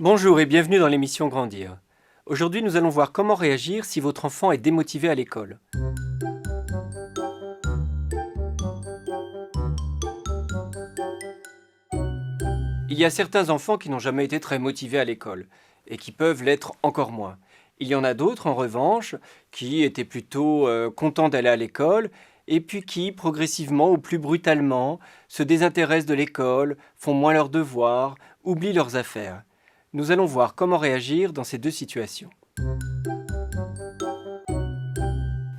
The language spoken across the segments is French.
Bonjour et bienvenue dans l'émission Grandir. Aujourd'hui, nous allons voir comment réagir si votre enfant est démotivé à l'école. Il y a certains enfants qui n'ont jamais été très motivés à l'école et qui peuvent l'être encore moins. Il y en a d'autres, en revanche, qui étaient plutôt contents d'aller à l'école et puis qui, progressivement ou plus brutalement, se désintéressent de l'école, font moins leurs devoirs, oublient leurs affaires. Nous allons voir comment réagir dans ces deux situations.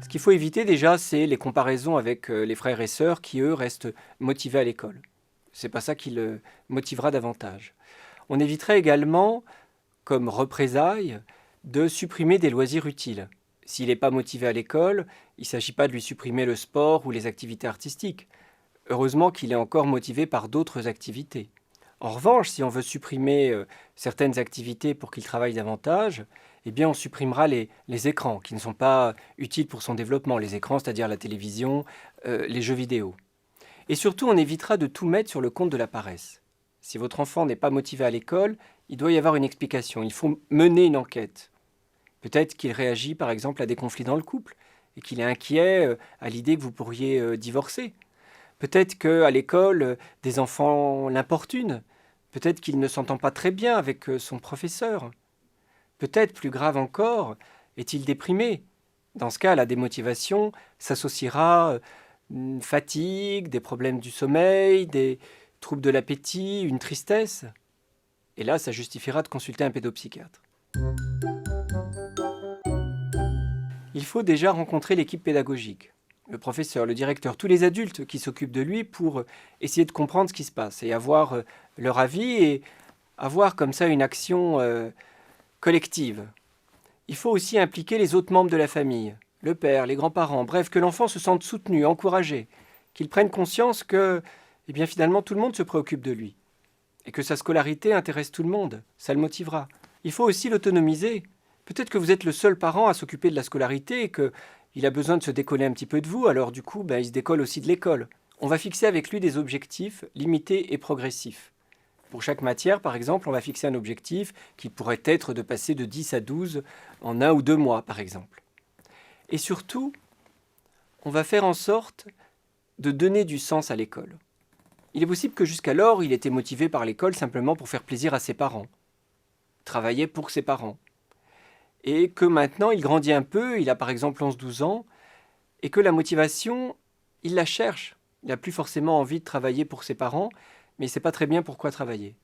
Ce qu'il faut éviter déjà, c'est les comparaisons avec les frères et sœurs qui, eux, restent motivés à l'école. C'est pas ça qui le motivera davantage. On éviterait également, comme représailles, de supprimer des loisirs utiles. S'il n'est pas motivé à l'école, il ne s'agit pas de lui supprimer le sport ou les activités artistiques. Heureusement qu'il est encore motivé par d'autres activités. En revanche, si on veut supprimer certaines activités pour qu'il travaille davantage, eh bien on supprimera les écrans qui ne sont pas utiles pour son développement, les écrans, c'est-à-dire la télévision, les jeux vidéo. Et surtout, on évitera de tout mettre sur le compte de la paresse. Si votre enfant n'est pas motivé à l'école, il doit y avoir une explication, il faut mener une enquête. Peut-être qu'il réagit par exemple à des conflits dans le couple et qu'il est inquiet à l'idée que vous pourriez divorcer. Peut-être qu'à l'école, des enfants l'importunent. Peut-être qu'il ne s'entend pas très bien avec son professeur. Peut-être, plus grave encore, est-il déprimé. Dans ce cas, la démotivation s'associera une fatigue, des problèmes du sommeil, des troubles de l'appétit, une tristesse. Et là, ça justifiera de consulter un pédopsychiatre. Il faut déjà rencontrer l'équipe pédagogique. Le professeur, le directeur, tous les adultes qui s'occupent de lui pour essayer de comprendre ce qui se passe et avoir leur avis et avoir comme ça une action collective. Il faut aussi impliquer les autres membres de la famille, le père, les grands-parents, bref, que l'enfant se sente soutenu, encouragé, qu'il prenne conscience que, eh bien, finalement, tout le monde se préoccupe de lui et que sa scolarité intéresse tout le monde, ça le motivera. Il faut aussi l'autonomiser. Peut-être que vous êtes le seul parent à s'occuper de la scolarité et qu'il a besoin de se décoller un petit peu de vous, alors du coup, il se décolle aussi de l'école. On va fixer avec lui des objectifs limités et progressifs. Pour chaque matière, par exemple, on va fixer un objectif qui pourrait être de passer de 10 à 12 en 1 ou 2 mois, par exemple. Et surtout, on va faire en sorte de donner du sens à l'école. Il est possible que jusqu'alors, il était motivé par l'école simplement pour faire plaisir à ses parents, travailler pour ses parents. Et que maintenant, il grandit un peu, il a par exemple 11-12 ans, et que la motivation, il la cherche. Il n'a plus forcément envie de travailler pour ses parents, mais il ne sait pas très bien pourquoi travailler.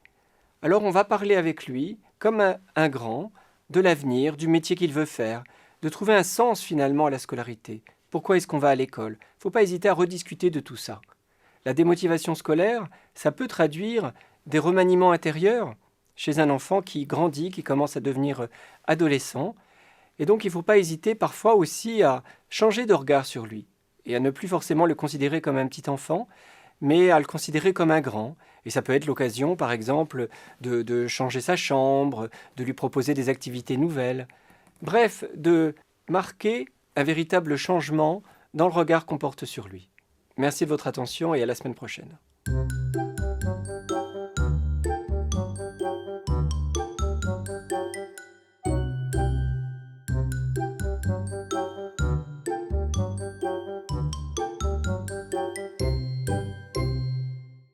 Alors on va parler avec lui, comme un grand, de l'avenir, du métier qu'il veut faire, de trouver un sens finalement à la scolarité. Pourquoi est-ce qu'on va à l'école? Il ne faut pas hésiter à rediscuter de tout ça. La démotivation scolaire, ça peut traduire des remaniements intérieurs chez un enfant qui grandit, qui commence à devenir adolescent. Et donc il ne faut pas hésiter parfois aussi à changer de regard sur lui et à ne plus forcément le considérer comme un petit enfant, mais à le considérer comme un grand. Et ça peut être l'occasion, par exemple, de changer sa chambre, de lui proposer des activités nouvelles. Bref, de marquer un véritable changement dans le regard qu'on porte sur lui. Merci de votre attention et à la semaine prochaine.